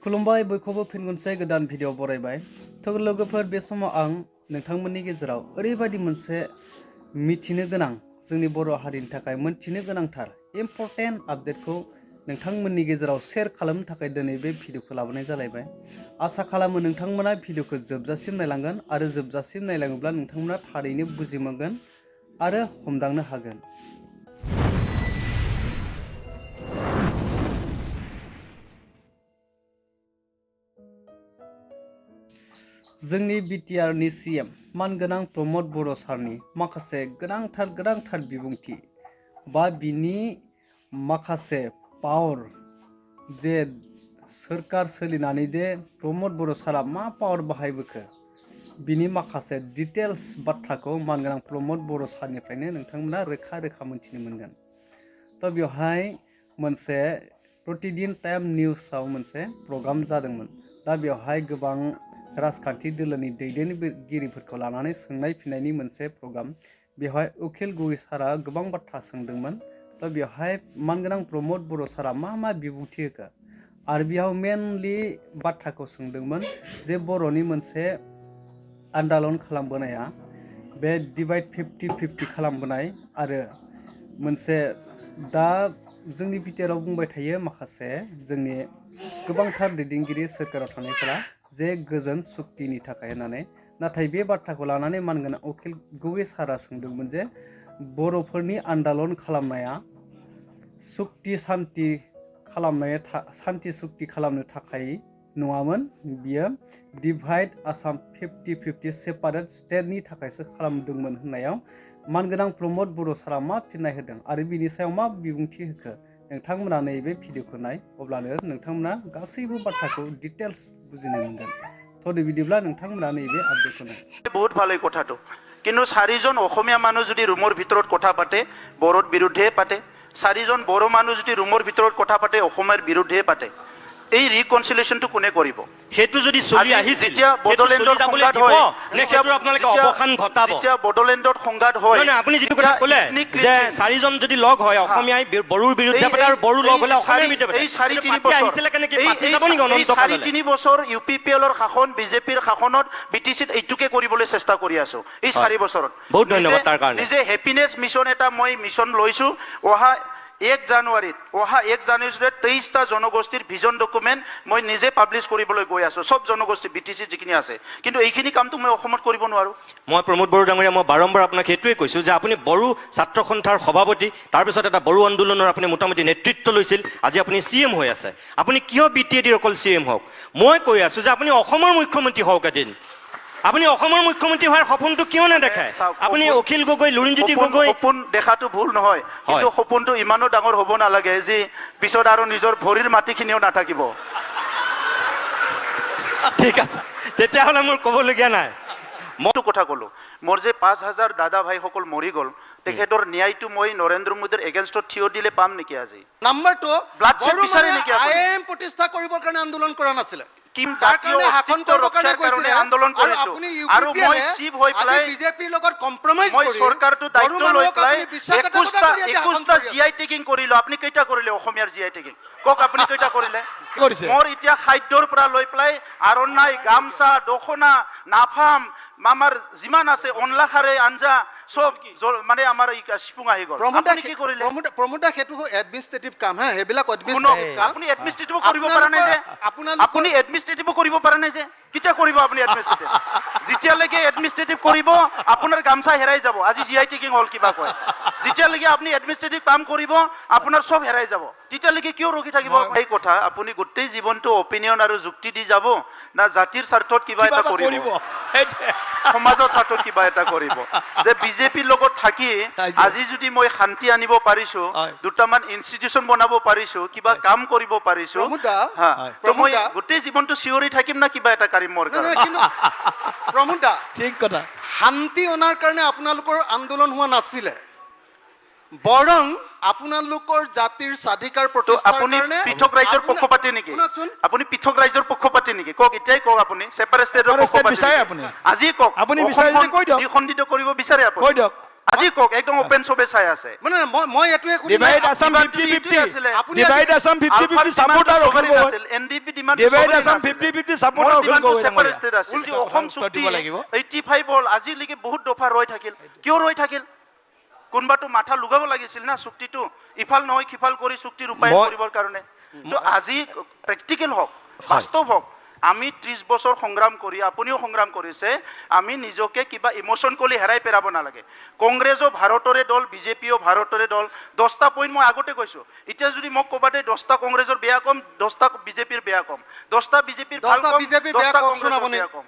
खुलुमबाय बयखौबो फिन खनसे गोदान भिडिअ बरायबाय थ' लोगोफोर बे समाव आं नोंथांमोननि गेजेराव ओरैबायदि मोनसे मिथिनो गोनां जोंनि बर' हारिनि थाखाय मोनथिनो गोनांथार इम्परटेन्ट आपडेटखौ नोंथांमोननि गेजेराव शेयार खालामनो थाखाय दिनै बे भिडिअखौ लाबोनाय जालायबाय। आसा खालामो नोंथांमोना भिडिअखौ जोबजासिम नायलांगोन आरो जोबजासिम नायलाङोब्ला नोंथांमोना थारैनो बुजि मोनगोन आरो हमदांनो हागोन। जोंनि बिटिआरनि सीएम मानगोनां प्रमद बर' सारनि माखासे गोनांथार बिबुंथि बा बिनि माखासे पावर जे सोरखार सोलिनानै दे प्रमद बर' सारा मा पावर बाहायबोखो बिनि माखासे डिटेल्स बाथ्राखौ मानगोनां प्रमद बर' सारनिफ्रायनो नोंथांमोना रोखा मोनथिनो मोनगोन। थ' बेवहाय मोनसे प्रतिदिन टाइम निउसाव मोनसे प्रग्राम जादोंमोन। दा बेवहाय गोबां राजखान्थि दोलोनि दैदेनगिरिफोरखौ लानानै सोंनाय फिननायनि मोनसे प्रग्राम। बेवहाय अखिल गगoi सारा गोबां बाथ्रा सोंदोंमोन। थ' बेवहाय मानगोनां प्रमद बर' सारा मा बिबुंथि होखो आरो बेयाव मेनलि बाथ्राखौ सोंदोंमोन जे बर'नि मोनसे आन्दलन खालामबोनाया बे डिभाइड 50-50 खालामबोनाय आरो मोनसे दा जोंनि बिटिआराव बुंबाय थायो माखासे जोंनि गोबांथार दैदेनगिरि सोरखाराव थानायफोरा जे गोजोन सुक्तिनि थाखाय होननानै, नाथाय बे बाथ्राखौ लानानै मानगोनां अखिल गगoi सारा सोंदोंमोन जे बर'फोरनि आन्दलन खालामनाया सुक्ति सान्ति खालामनो थाखाय नङामोन, बियो डिभाइड आसाम 50-50 सेपारेट स्टेटनि थाखायसो खालामदोंमोन होननायाव मानगोनां प्रमद बर' सारा मा फिननाय होदों आरो बिनि सायाव मा बिबुंथि होखो नोंथांमोना नैबे भिडिअखौ नाय, अब्लानो नोंथांमोना गासैबो बाथ्राखौ डिटेल्स बुजिनो मोनगोन। थ' बिदिब्ला नोंथांमोना नैबे आपडेटखौ नाय। बहुत ভালো এই কথাটো, কিন্তু চাৰিজন অসমীয়া মানুহ যদি ৰুমৰ ভিতৰত কথা পাতে বড়োৰ বিৰুদ্ধে পাতে, চাৰিজন বড়ো মানুহ যদি ৰুমৰ ভিতৰত কথা পাতে অসমীয়াৰ বিৰুদ্ধে পাতে, এই ৰিকনচিলিয়েশ্যনটো কোনে কৰিব? সেইটো যদি চলি আহিছিল যেতিয়া বডোলেণ্ডৰ সংঘাত হয়, যেতিয়া আপোনালোকে অৱসান ঘটাব, যেতিয়া বডোলেণ্ডৰ সংঘাত হয়, নহয় আপুনি যিটো কথা ক'লে যে চাৰিজন যদি লগ হয় অসমীয়াই বড়োৰ বিৰুদ্ধে পাতে আৰু বড়ো লগ হ'লে অসমীয়াৰ বিৰুদ্ধে পাতে, এই 4-3 বছৰ ইউপিপিএলৰ শাসন বিজেপিৰ শাসনত বিটিচিত এইটোকে কৰিবলৈ চেষ্টা কৰি আছো এই 4 বছৰত। বহুত ধন্যবাদ তাৰ কাৰণে। নিজে হেপিনেছ মিছন এটা মই মিছন লৈছো। অহা 1 জানুৱাৰীত 23টা জনগোষ্ঠীৰ ভিজন ডকুমেণ্ট মই নিজে পাব্লিছ কৰিবলৈ গৈ আছো, সব জনগোষ্ঠী বিটিচি যিখিনি আছে, কিন্তু এইখিনি কামটো মই অসমত কৰিব নোৱাৰো। মই প্ৰমোদ বড়ো ডাঙৰীয়া, মই বাৰম্বাৰ আপোনাক সেইটোৱে কৈছো যে আপুনি বড়ো ছাত্ৰ সন্থাৰ সভাপতি, তাৰপিছত এটা বড়ো আন্দোলনৰ আপুনি মোটামুটি নেতৃত্ব লৈছিল, আজি আপুনি চিএম হৈ আছে। আপুনি কিয় বিটিএডিৰ অকল চিএম হওক? মই কৈ আছো যে আপুনি অসমৰ মুখ্যমন্ত্ৰী হওক এদিন। আপুনি অসমৰ মুখ্যমন্ত্ৰী হোৱাৰ সপোনটো কিয় নেদেখায়? আপুনি অখিল গগৈ, লুৰিণজ্যোতি গগৈ, সপোন দেখাটো ভুল নহয়, কিন্তু সপোনটো ইমানো ডাঙৰ হ'ব নালাগে যে পিছত আৰু নিজৰ ভৰিৰ মাটিখিনিও নাথাকিব। ঠিক আছে, তেতিয়াহ'লে মোৰ ক'বলগীয়া নাই। মইতো কথা ক'লো, মোৰ যে 5000 দাদা ভাইসকল মৰি গ'ল, তেখেতৰ ন্যায়টো মই নৰেন্দ্ৰ মোদীৰ এগেইনষ্টত থিয় দিলে পাম নেকি? আজি নাম্বাৰ 2 আইএম প্ৰতিষ্ঠা কৰিবৰ কাৰণে আন্দোলন কৰা নাছিলে, আন্দোলন কৰিছো আৰু মই চিভ হৈ পেলাই বিজেপিৰ লগত কম্প্ৰমাইজ কৰি চৰকাৰটো দায়িত্ব লৈ পেলাই 21টা জিআই টেকিং কৰিলো। আপুনি কেইটা কৰিলে অসমীয়াৰ জিআই টেকিং? কক আপুনি কেইটা কৰিলে? মোৰ এতিয়া খাদ্যৰ পৰা লৈ পেলাই আৰণ্যাই, গামছা, দখনা, নাফাম, আমাৰ যিমান আছে অনলাখাৰে আঞ্জা সব মানে আমাৰ চিপুং আহি গ'ল। আপুনি কি কৰিলে? প্ৰমোদা সেইটো এডমিনিষ্ট্ৰেটিভ কাম, হা, সেইবিলাক এডমিনিষ্ট্ৰেটিভ কাম। আপুনি এডমিনিষ্ট্ৰেটিভ কৰিব পৰা নাই যে, আপুনি এডমিনিষ্ট্ৰেটিভ কৰিব পৰা নাই যে, কিটা কৰিব আপুনি এডমিনিষ্ট্ৰেটিভ? যেতিয়ালৈকে এডমিনিষ্ট্ৰেটিভ কৰিব আপোনাৰ গামছা হেৰাই যাব। আজি জিআই টেকিং হ'ল কিবা কয়, যেতিয়ালৈকে আপুনি এডমিনিষ্ট্ৰেটিভ কাম কৰিব আপোনাৰ সব হেৰাই যাব, তেতিয়ালৈকে কিয় ৰখি থাকিব? এই কথা আপুনি গোটেই জীৱনটো অপিনিয়ন আৰু যুক্তি দি যাব না জাতিৰ স্বাৰ্থত কিবা এটা কৰিব, সমাজৰ স্বাৰ্থত কিবা এটা কৰিব? যে বিজেপিৰ লগত থাকি আজি যদি মই শান্তি আনিব পাৰিছো, দুটামান ইনষ্টিটিউচন বনাব পাৰিছো, কিবা কাম কৰিব পাৰিছো, তো মই গোটেই জীৱনটো চিঞৰি থাকিম না কিবা এটা কৰিম মোৰ কাৰণে? প্ৰমোদা ঠিক কথা, শান্তি অনাৰ কাৰণে আপোনালোকৰ আন্দোলন হোৱা নাছিলে, বৰং আপোনালোকৰ জাতিৰ স্বাধিকাৰ প্ৰতিষ্ঠাৰ কাৰণে পৃথক ৰাজ্যৰ পক্ষপাতি নেকি? আপুনি পৃথক ৰাজ্যৰ পক্ষপাতি নেকি? কক, এতিয়াই কক। আপুনি সেপাৰেট ষ্টেটৰ পক্ষপাতি? আজি কক, আপুনি বিচাৰে কৈ দিয়ক, দ্বিখণ্ডিত কৰিব বিচাৰে আপুনি? কৈ দিয়ক। আজি কওক একদম ওপেন চবে চাই আছে মানে মই এটোৱে সুধিম ডিভাইড আসাম কিবা 50-50 আছিলে। Divide Assam 50-50 supporter Akhil Gogoi NDP demand divide Assam 50-50 supporter Akhil Gogoi separate state আছিল যে অসম চুক্তি 85 হ'ল আজিলৈকে বহুত দফা ৰৈ থাকিল কিয় ৰৈ থাকিল কোনবাটো মাথা লুগাব লাগিছিল না চুক্তিটো ইফাল নহয় খিফাল কৰি চুক্তি ৰূপায়ণ কৰিবৰ কাৰণে তো আজি প্ৰেক্টিকেল হওক বাস্তৱ হওক আমি 30 বছৰ সংগ্ৰাম কৰি আপুনিও সংগ্ৰাম কৰিছে আমি নিজকে কিবা ইমোশন কলি হেৰাই পেৰাব নালাগে কংগ্ৰেছো ভাৰতৰে দল বিজেপিও ভাৰতৰে দল 10টা পইণ্ট মই আগতে কৈছো এতিয়া যদি মোক কবাতে 10টা কংগ্ৰেছৰ বেয়া কম 10টা বিজেপিৰ বেয়া কম 10টা বিজেপিৰ ভাল কম 10টা কংগ্ৰেছৰ বেয়া কম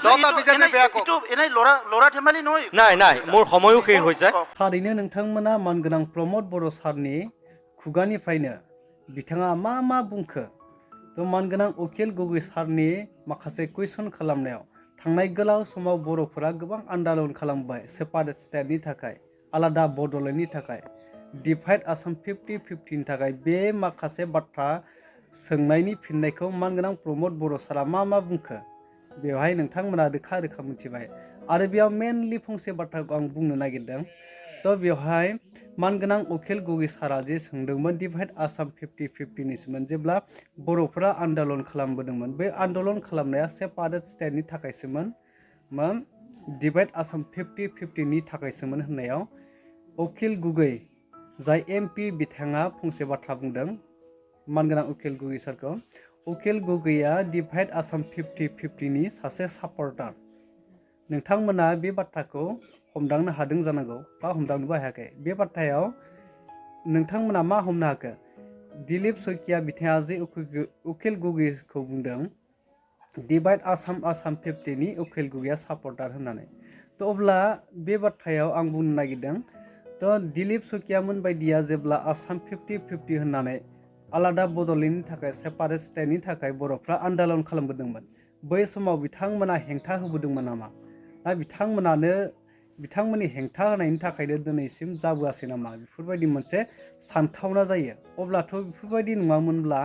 10টা বিজেপিৰ বেয়া কম এইটো এনে লৰা ধেমালি নহয় নাই মোৰ সময়ও শেষ হৈছে थारैनो नोंथांमोना मानगोनां प्रमद बर' सारनि खुगानिफ्रायनो बिथाङा मा बुंखो तो मानगोनां अखिल गगৈ सारनि माखासे कुइसन खालामनायाव थांनाय गोलाव समाव बर'फोरा गोबां आन्दोलन खालामबाय सेपारेट स्टेटनि थाखाय आलादा बड'लेण्डनि थाखाय डिभाइड आसाम 50-50 नि थाखाय बे माखासे बाथ्रा सोंनायनि फिननायखौ मानगोनां प्रमद बर' सारा मा बुंखो बेवहाय नोंथांमोना रोखा मिथिबाय आरो बेयाव मेनलि फंसे बाथ्राखौ आं बुंनो नागिरदों तो बेवहाय मानगोनां अखिल गगৈ सारा जे सोंदोंमोन डिभाइड आसाम 50-50 नि सोमोन जेब्ला बर'फोरा आन्दोलन खालामबोदोंमोन बे आन्दोलन खालामनाया सेपारेट स्टेटनि थाखायसोमोन डिभाइड आसाम 50-50 नि थाखायसोमोन होननायाव अखिल गगৈ जाय एमपि बिथाङा फंसे बाथ्रा बुंदों मानगोनां अखिल गगৈ सारखौ अखिल गगैया डिभाइड आसाम 50-50 नि सासे सापर्टार नोंथांमोना बे बाथ्राखौ हमदांनो हादों जानांगौ बा हमदांनोबो हायाखै बे बाथ्रायाव नोंथांमोना मा हमनो हाखो दिलीप शइकिया बिथाङा जे अखिल गगैखौ बुंदों डिभाइड आसाम 50 नि अखिल गगैया सापर्टार होननानै तो अब्ला बे बाथ्रायाव आं बुंनो नागिरदों तो दिलीप शइकियामोन बायदिया जेब्ला आसाम 50-50 होननानै आलादा बड'लेण्डनि थाखाय सेपारेट स्टेटनि थाखाय बर'फ्रा आन्दोलन खालामबोदोंमोन बै समाव बिथांमोना हेंथा होबोदोंमोन नामा ना बिथांमोननि हेंथा होनायनि थाखायनो दिनैसिम जाबोआसै नामा बेफोरबायदि मोनसे सानथावना जायो अब्लाथ' बेफोरबायदि नङामोनब्ला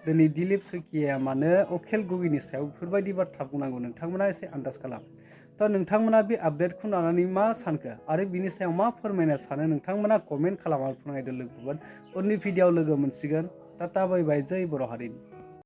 दिनै दिलीप शइकियाया मानो अखिल गगैनि सायाव बेफोरबायदि बाथ्रा बुंनांगौ नोंथांमोना एसे आन्दाज खालाम तो नोंथांमोना बे आपडेटखौ लानानै मा सानखो आरो बिनि सायाव मा फोरमायनो सानो नोंथांमोना कमेन्ट खालामनानै फोरमायदो लोगोफोर उननि भिडिअ'आव लोगो मोनसिगोन टाटा बाय बाय जै बर' हारिनि